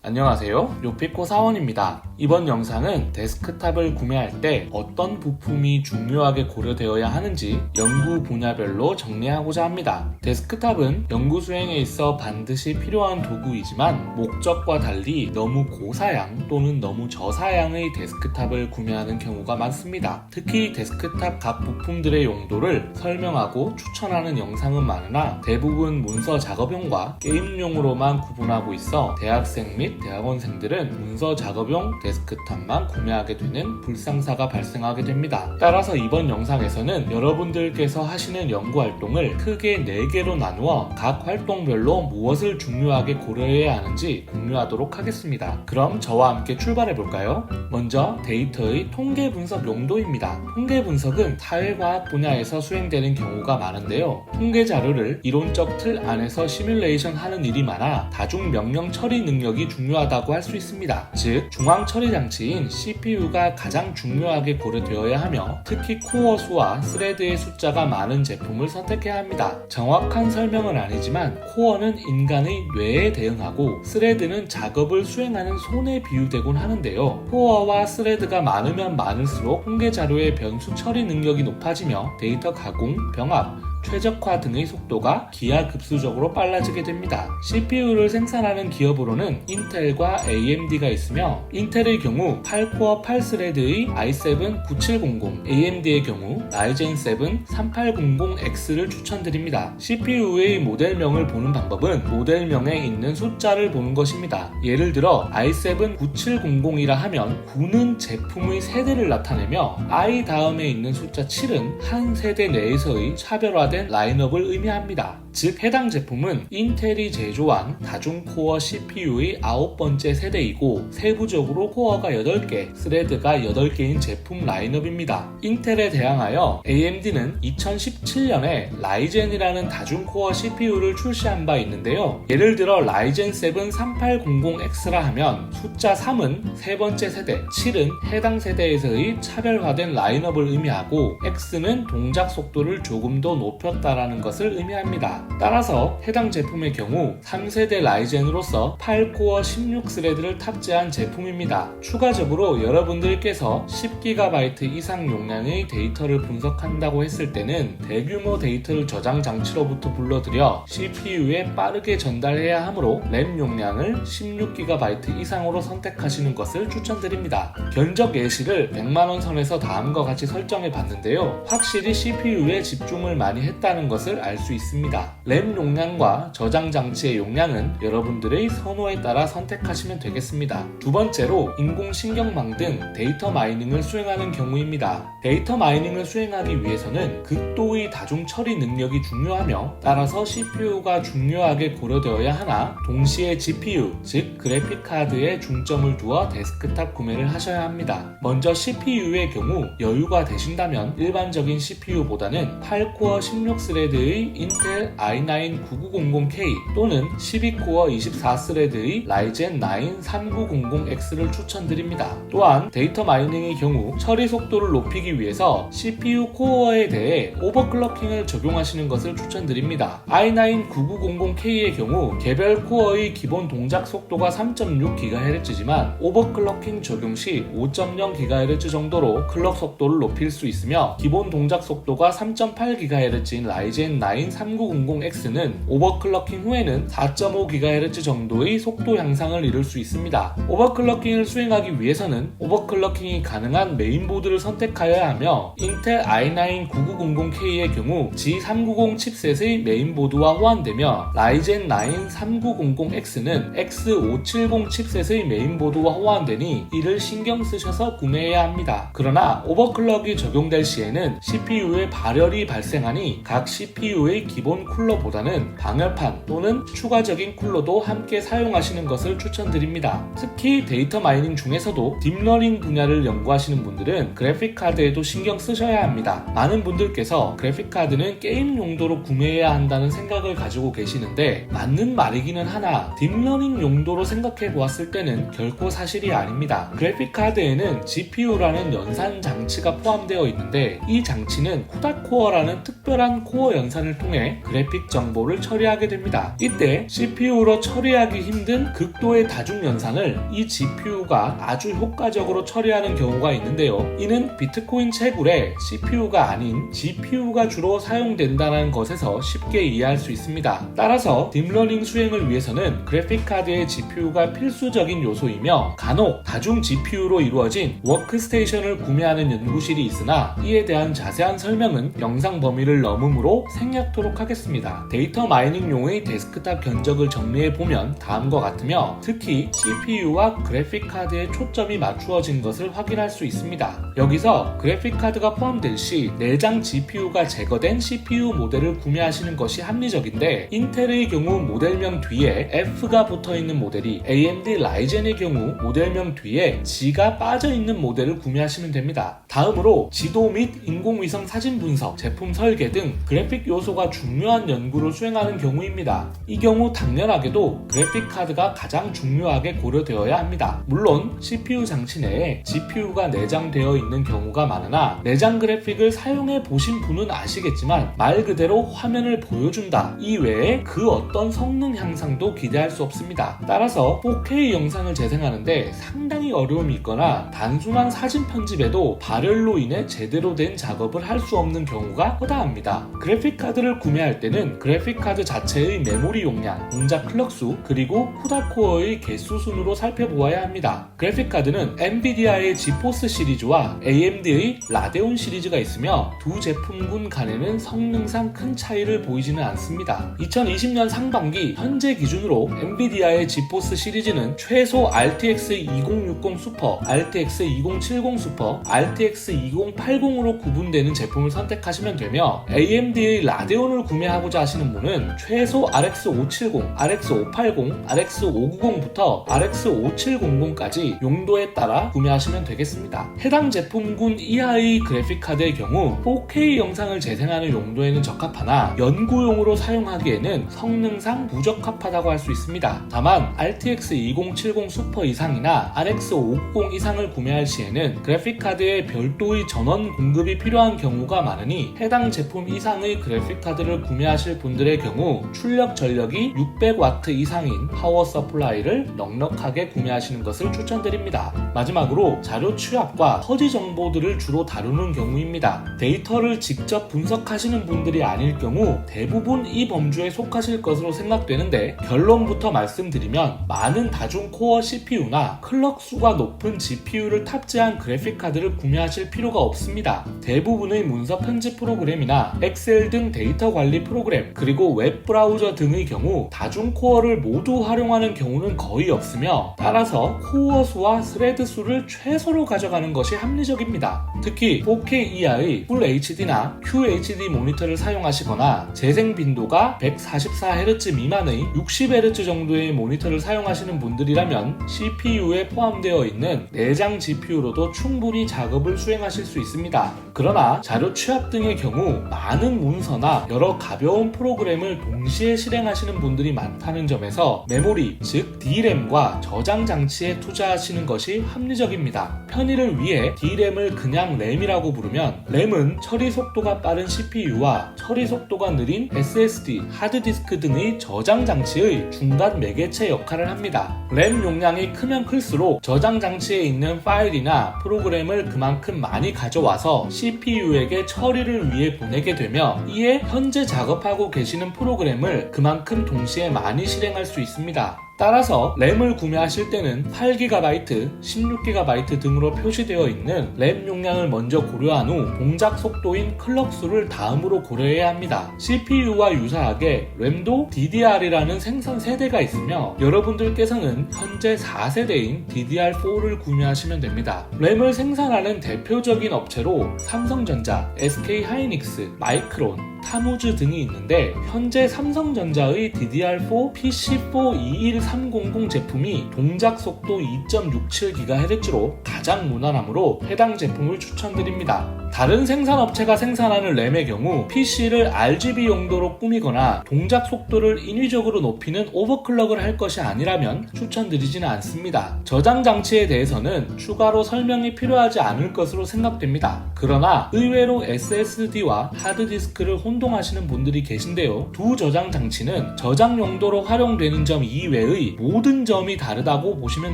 안녕하세요, 요피코 사원입니다. 이번 영상은 데스크탑을 구매할 때 어떤 부품이 중요하게 고려되어야 하는지 연구 분야별로 정리하고자 합니다. 데스크탑은 연구 수행에 있어 반드시 필요한 도구이지만 목적과 달리 너무 고사양 또는 너무 저사양의 데스크탑을 구매하는 경우가 많습니다. 특히 데스크탑 각 부품들의 용도를 설명하고 추천하는 영상은 많으나 대부분 문서 작업용과 게임용으로만 구분하고 있어 대학생 및 대학원생들은 문서 작업용 데스크탑만 구매하게 되는 불상사가 발생하게 됩니다. 따라서 이번 영상에서는 여러분들께서 하시는 연구활동을 크게 4개로 나누어 각 활동별로 무엇을 중요하게 고려해야 하는지 공유하도록 하겠습니다. 그럼 저와 함께 출발해볼까요? 먼저 데이터의 통계 분석 용도입니다. 통계 분석은 사회과학 분야에서 수행되는 경우가 많은데요. 통계 자료를 이론적 틀 안에서 시뮬레이션 하는 일이 많아 다중 명령 처리 능력이 중요하다고 할 수 있습니다. 즉, 중앙 처리 장치인 CPU가 가장 중요하게 고려되어야 하며 특히 코어 수와 스레드의 숫자가 많은 제품을 선택해야 합니다. 정확한 설명은 아니지만 코어는 인간의 뇌에 대응하고 스레드는 작업을 수행하는 손에 비유되곤 하는데요. 코어와 스레드가 많으면 많을수록 통계 자료의 변수 처리 능력이 높아지며 데이터 가공, 병합, 최적화 등의 속도가 기하급수적으로 빨라지게 됩니다. CPU를 생산하는 기업으로는 인텔과 AMD가 있으며 인텔의 경우 8코어 8스레드의 i7-9700, AMD의 경우 라이젠 7 3800X를 추천드립니다. CPU의 모델명을 보는 방법은 모델명에 있는 숫자를 보는 것입니다. 예를 들어 i7-9700이라 하면 9는 제품의 세대를 나타내며 i 다음에 있는 숫자 7은 한 세대 내에서의 차별화된 라인업을 의미합니다. 즉, 해당 제품은 인텔이 제조한 다중코어 CPU의 9번째 세대이고 세부적으로 코어가 8개, 스레드가 8개인 제품 라인업입니다. 인텔에 대항하여 AMD는 2017년에 라이젠이라는 다중코어 CPU를 출시한 바 있는데요. 예를 들어 라이젠 7 3800X라 하면 숫자 3은 세 번째 세대, 7은 해당 세대에서의 차별화된 라인업을 의미하고 X는 동작 속도를 조금 더 높였다라는 것을 의미합니다. 따라서 해당 제품의 경우 3세대 라이젠으로서 8코어 16스레드를 탑재한 제품입니다. 추가적으로 여러분들께서 10GB 이상 용량의 데이터를 분석한다고 했을 때는 대규모 데이터를 저장 장치로부터 불러들여 CPU에 빠르게 전달해야 하므로 램 용량을 16GB 이상으로 선택하시는 것을 추천드립니다. 견적 예시를 100만원 선에서 다음과 같이 설정해 봤는데요. 확실히 CPU에 집중을 많이 했다는 것을 알 수 있습니다. 램 용량과 저장 장치의 용량은 여러분들의 선호에 따라 선택하시면 되겠습니다. 두 번째로 인공신경망 등 데이터 마이닝을 수행하는 경우입니다. 데이터 마이닝을 수행하기 위해서는 극도의 다중 처리 능력이 중요하며 따라서 CPU가 중요하게 고려되어야 하나 동시에 GPU, 즉 그래픽카드에 중점을 두어 데스크탑 구매를 하셔야 합니다. 먼저 CPU의 경우 여유가 되신다면 일반적인 CPU보다는 8코어 16스레드의 인텔 i9-9900K 또는 12코어 24스레드의 라이젠 9 3900X를 추천드립니다. 또한 데이터 마이닝의 경우 처리 속도를 높이기 위해서 CPU 코어에 대해 오버클럭킹을 적용하시는 것을 추천드립니다. i9-9900K의 경우 개별 코어의 기본 동작 속도가 3.6GHz지만 오버클럭킹 적용 시 5.0GHz 정도로 클럭 속도를 높일 수 있으며 기본 동작 속도가 3.8GHz인 라이젠 9 3900X는 오버클럭킹 후에는 4.5GHz 정도의 속도 향상을 이룰 수 있습니다. 오버클럭킹을 수행하기 위해서는 오버클럭킹이 가능한 메인보드를 선택하여야 하며 인텔 i9-9900K의 경우 G390 칩셋의 메인보드와 호환되며 라이젠 9 3900X는 X570 칩셋의 메인보드와 호환되니 이를 신경 쓰셔서 구매해야 합니다. 그러나 오버클럭이 적용될 시에는 CPU에 발열이 발생하니 각 CPU의 기본 쿨러보다는 방열판 또는 추가적인 쿨러도 함께 사용하시는 것을 추천드립니다. 특히 데이터 마이닝 중에서도 딥러닝 분야를 연구하시는 분들은 그래픽카드에도 신경 쓰셔야 합니다. 많은 분들께서 그래픽카드는 게임 용도로 구매해야 한다는 생각을 가지고 계시는데 맞는 말이기는 하나 딥러닝 용도로 생각해 보았을 때는 결코 사실이 아닙니다. 그래픽카드에는 GPU라는 연산 장치가 포함되어 있는데 이 장치는 쿠다코어라는 특별한 치밀한 코어 연산을 통해 그래픽 정보를 처리하게 됩니다. 이때 CPU로 처리하기 힘든 극도의 다중 연산을 이 GPU가 아주 효과적으로 처리하는 경우가 있는데요. 이는 비트코인 채굴에 CPU가 아닌 GPU가 주로 사용된다는 것에서 쉽게 이해할 수 있습니다. 따라서 딥러닝 수행을 위해서는 그래픽카드의 GPU가 필수적인 요소이며 간혹 다중 GPU로 이루어진 워크스테이션을 구매하는 연구실이 있으나 이에 대한 자세한 설명은 영상 범위를 넘으므로 생략토록 하겠습니다. 데이터 마이닝용의 데스크탑 견적을 정리해보면 다음과 같으며 특히 CPU와 그래픽카드에 초점이 맞추어진 것을 확인할 수 있습니다. 여기서 그래픽카드가 포함될 시 내장 GPU가 제거된 CPU 모델을 구매하시는 것이 합리적인데 인텔의 경우 모델명 뒤에 F가 붙어있는 모델이 AMD 라이젠의 경우 모델명 뒤에 G가 빠져있는 모델을 구매하시면 됩니다. 다음으로 지도 및 인공위성 사진 분석, 제품 설계 등 그래픽 요소가 중요한 연구를 수행하는 경우입니다. 이 경우 당연하게도 그래픽카드가 가장 중요하게 고려되어야 합니다. 물론 CPU 장치 내에 GPU가 내장되어 있는 경우가 많으나 내장 그래픽을 사용해 보신 분은 아시겠지만 말 그대로 화면을 보여준다 이외에 그 어떤 성능 향상도 기대할 수 없습니다. 따라서 4K 영상을 재생하는데 상당히 어려움이 있거나 단순한 사진 편집에도 발열로 인해 제대로 된 작업을 할 수 없는 경우가 허다합니다. 그래픽카드를 구매할 때는 그래픽카드 자체의 메모리 용량, 동작 클럭수, 그리고 CUDA 코어의 개수 순으로 살펴보아야 합니다. 그래픽카드는 엔비디아의 지포스 시리즈와 AMD의 라데온 시리즈가 있으며 두 제품군 간에는 성능상 큰 차이를 보이지는 않습니다. 2020년 상반기 현재 기준으로 엔비디아의 지포스 시리즈는 최소 RTX 2060 슈퍼, RTX 2070 슈퍼, RTX 2080으로 구분되는 제품을 선택하시면 되며 AMD의 라데온을 구매하고자 하시는 분은 최소 RX 570, RX 580, RX 590부터 RX 5700까지 용도에 따라 구매하시면 되겠습니다. 해당 제품군 이하의 그래픽카드의 경우 4K 영상을 재생하는 용도에는 적합하나 연구용으로 사용하기에는 성능상 부적합하다고 할 수 있습니다. 다만 RTX 2070 슈퍼 이상이나 RX 590 이상을 구매할 시에는 그래픽카드에 별도의 전원 공급이 필요한 경우가 많으니 해당 제품 이상의 그래픽카드를 구매하실 분들의 경우 출력 전력이 600W 이상인 파워 서플라이를 넉넉하게 구매하시는 것을 추천드립니다. 마지막으로 자료 취합과 허지 정보들을 주로 다루는 경우입니다. 데이터를 직접 분석하시는 분들이 아닐 경우 대부분 이 범주에 속하실 것으로 생각되는데 결론부터 말씀드리면 많은 다중 코어 CPU나 클럭 수가 높은 GPU를 탑재한 그래픽카드를 구매하실 필요가 없습니다. 대부분의 문서 편집 프로그램이나 엑셀 등 데이터 관리 프로그램 그리고 웹 브라우저 등의 경우 다중 코어를 모두 활용하는 경우는 거의 없으며 따라서 코어 수와 스레드 수를 최소로 가져가는 것이 합리적입니다. 특히 4K 이하의 Full HD나 QHD 모니터를 사용하시거나 재생 빈도가 144Hz 미만의 60Hz 정도의 모니터를 사용하시는 분들이라면 CPU에 포함되어 있는 내장 GPU로도 충분히 작업을 수행하실 수 있습니다. 그러나 자료 취합 등의 경우 많은 문서나 여러 가벼운 프로그램을 동시에 실행하시는 분들이 많다는 점에서 메모리, 즉 DRAM과 저장 장치에 투자하시는 것이 합리적입니다. 편의를 위해 DRAM을 그냥 램이라고 부르면 램은 처리 속도가 빠른 CPU와 처리 속도가 느린 SSD, 하드디스크 등의 저장 장치의 중간 매개체 역할을 합니다. 램 용량이 크면 클수록 저장 장치에 있는 파일이나 프로그램을 그만큼 많이 가져와서 CPU에게 처리를 위해 보내게 되며 이에 현재 작업하고 계시는 프로그램을 그만큼 동시에 많이 실행할 수 있습니다. 따라서 램을 구매하실 때는 8GB, 16GB 등으로 표시되어 있는 램 용량을 먼저 고려한 후 동작 속도인 클럭 수를 다음으로 고려해야 합니다. CPU와 유사하게 램도 DDR이라는 생산 세대가 있으며 여러분들께서는 현재 4세대인 DDR4를 구매하시면 됩니다. 램을 생산하는 대표적인 업체로 삼성전자, SK하이닉스, 마이크론, 타무즈 등이 있는데 현재 삼성전자의 DDR4 PC4-21300 제품이 동작 속도 2.67GHz로 가장 무난하므로 해당 제품을 추천드립니다. 다른 생산업체가 생산하는 램의 경우 PC를 RGB 용도로 꾸미거나 동작 속도를 인위적으로 높이는 오버클럭을 할 것이 아니라면 추천드리지는 않습니다. 저장 장치에 대해서는 추가로 설명이 필요하지 않을 것으로 생각됩니다. 그러나 의외로 SSD와 하드디스크를 혼동하시는 분들이 계신데요. 두 저장 장치는 저장 용도로 활용되는 점 이외의 모든 점이 다르다고 보시면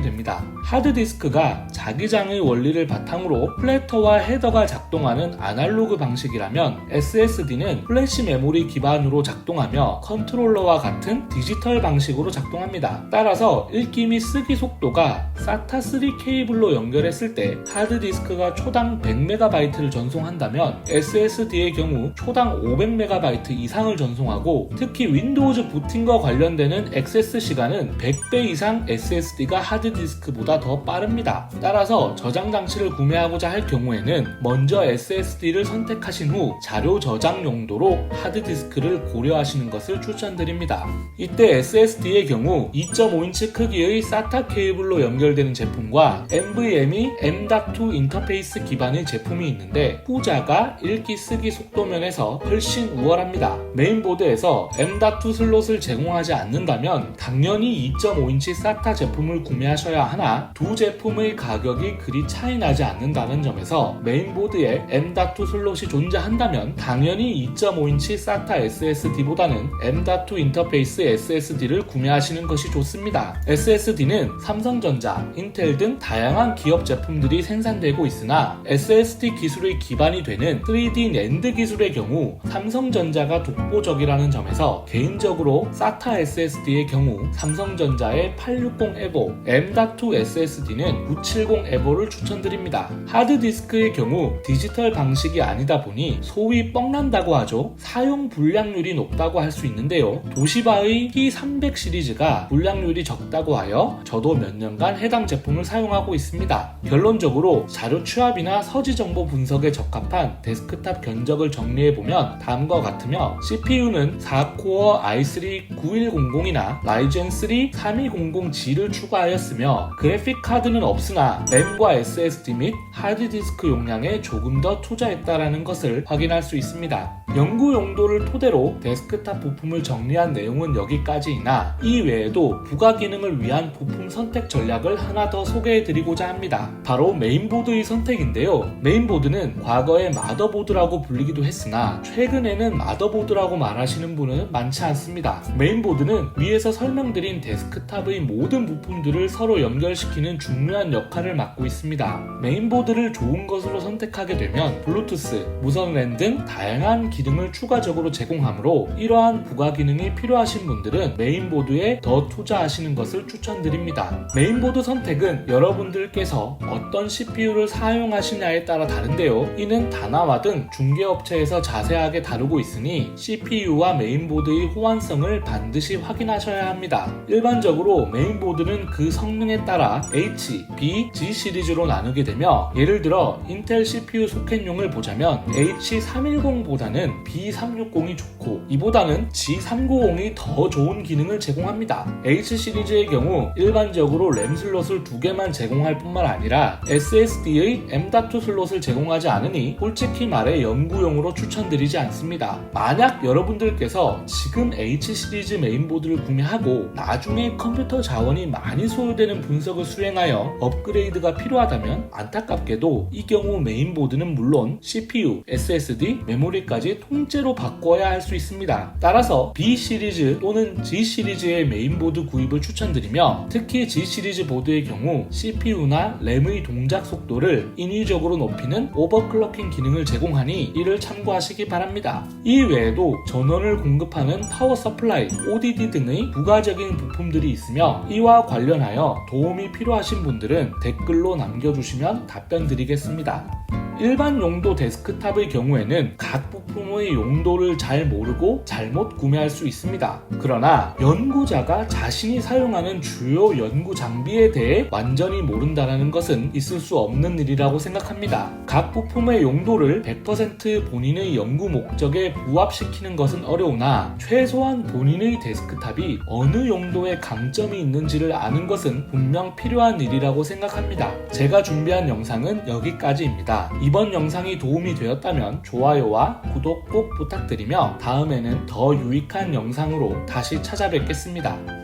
됩니다. 하드디스크가 자기장의 원리를 바탕으로 플래터와 헤더가 작동하는 아날로그 방식이라면 SSD는 플래시 메모리 기반으로 작동하며 컨트롤러와 같은 디지털 방식으로 작동합니다. 따라서 읽기 및 쓰기 속도가 SATA3 케이블로 연결했을 때 하드디스크가 초당 100MB를 전송한다면 SSD의 경우 초당 500MB 이상을 전송하고 특히 윈도우즈 부팅과 관련되는 액세스 시간은 100배 이상 SSD가 하드디스크보다 더 빠릅니다. 따라서 저장 장치를 구매하고자 할 경우에는 먼저 SSD를 선택하신 후 자료 저장 용도로 하드디스크를 고려하시는 것을 추천드립니다. 이때 SSD의 경우 2.5인치 크기의 SATA 케이블로 연결되는 제품과 NVMe M.2 인터페이스 기반의 제품이 있는데 후자가 읽기 쓰기 속도 면에서 훨씬 우월합니다. 메인보드에서 M.2 슬롯을 제공하지 않는다면 당연히 2.5인치 SATA 제품을 구매하셔야 하나 두 제품의 가격이 그리 차이 나지 않는다는 점에서 메인보드에 M.2 슬롯이 존재한다면 당연히 2.5인치 SATA SSD보다는 M.2 인터페이스 SSD를 구매하시는 것이 좋습니다. SSD는 삼성전자, 인텔 등 다양한 기업 제품들이 생산되고 있으나 SSD 기술의 기반이 되는 3D NAND 기술의 경우 삼성전자가 독보적이라는 점에서 개인적으로 SATA SSD의 경우 삼성전자의 860 EVO, M.2 SSD는 970 EVO를 추천드립니다. 하드디스크의 경우 디지털 방식이 아니다 보니 소위 뻥난다고 하죠. 사용 불량률이 높다고 할 수 있는데요. 도시바의 P300 시리즈가 불량률이 적다고 하여 저도 몇 년간 해당 제품을 사용하고 있습니다. 결론적으로 자료 취합이나 서지 정보 분석에 적합한 데스크탑 견적을 정리해보면 다음과 같으며 CPU는 4코어 i3 9100이나 라이젠 3 3200G를 추가하였으며 그래픽 카드는 없으나 램과 SSD 및 하드디스크 용량에 조금 더 투자했다라는 것을 확인할 수 있습니다. 연구 용도를 토대로 데스크탑 부품을 정리한 내용은 여기까지이나 이 외에도 부가 기능을 위한 부품 선택 전략을 하나 더 소개해드리고자 합니다. 바로 메인보드의 선택인데요. 메인보드는 과거에 마더보드라고 불리기도 했으나 최근에는 마더보드라고 말하시는 분은 많지 않습니다. 메인보드는 위에서 설명드린 데스크탑의 모든 부품들을 서로 연결시키는 중요한 역할을 맡고 있습니다. 메인보드를 좋은 것으로 선택하게 되면 블루투스, 무선 랜 등 다양한 기능을 추가적으로 제공하므로 이러한 부가 기능이 필요하신 분들은 메인보드에 더 투자하시는 것을 추천드립니다. 메인보드 선택은 여러분들께서 어떤 CPU를 사용하시냐에 따라 다른데요. 이는 다나와 등 중개업체에서 자세하게 다루고 있으니 CPU와 메인보드의 호환성을 반드시 확인하셔야 합니다. 일반적으로 메인보드는 그 성능에 따라 H, B, G 시리즈로 나누게 되며 예를 들어 인텔 CPU 소켓용을 보자면 H310보다는 B360이 좋고 이보다는 G390이 더 좋은 기능을 제공합니다. H 시리즈의 경우 일반적으로 램 슬롯을 2개만 제공할 뿐만 아니라 SSD의 M.2 슬롯을 제공하지 않으니 솔직히 말해 연구용으로 추천드리지 않습니다. 만약 여러분들께서 지금 H 시리즈 메인보드를 구매하고 나중에 컴퓨터 자원이 많이 소요되는 분석을 수행하여 업그레이드가 필요하다면 안타깝게도 이 경우 메인보드는 물론 CPU, SSD, 메모리까지 통째로 바꿔야 할 수 있습니다. 따라서 B 시리즈 또는 G 시리즈의 메인보드 구입을 추천드리며 특히 G 시리즈 보드의 경우 CPU나 램의 동작 속도를 인위적으로 높이는 오버클럭킹 기능을 제공하니 이를 참고하시기 바랍니다. 이 외에도 전원을 공급하는 파워 서플라이, ODD 등의 부가적인 부품들이 있으며 이와 관련하여 도움이 필요하신 분들은 댓글로 남겨주시면 답변 드리겠습니다. 일반 용도 데스크탑의 경우에는 각 부품의 용도를 잘 모르고 잘못 구매할 수 있습니다. 그러나 연구자가 자신이 사용하는 주요 연구 장비에 대해 완전히 모른다는 것은 있을 수 없는 일이라고 생각합니다. 각 부품의 용도를 100% 본인의 연구 목적에 부합시키는 것은 어려우나 최소한 본인의 데스크탑이 어느 용도의 강점이 있는지를 아는 것은 분명 필요한 일이라고 생각합니다. 제가 준비한 영상은 여기까지입니다. 이번 영상이 도움이 되었다면 좋아요와 구독 꼭 부탁드리며 다음에는 더 유익한 영상으로 다시 찾아뵙겠습니다.